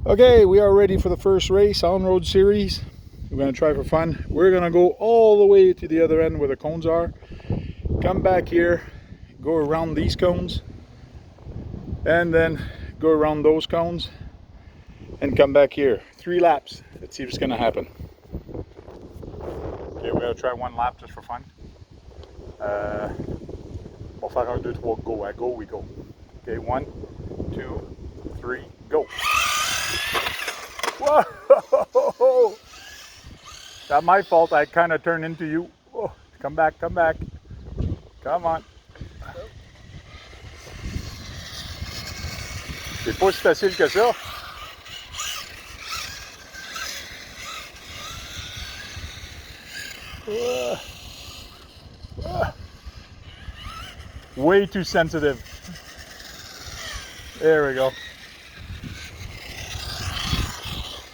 Okay, we are ready for the first race, on-road series. We're going to try for fun. We're going to go all the way to the other end where the cones are. Come back here, go around these cones, and then go around those cones, and come back here. 3 laps. Let's see if it's going to happen. Okay, we're going to try 1 lap just for fun. On va faire 1, 2, 3, go. At go, we go. Okay, 1, 2, 3, go. Whoa! That's my fault. I kind of turned into you. Whoa. Come back, come back. Come on. C'est pas si facile que ça. Way too sensitive. There we go.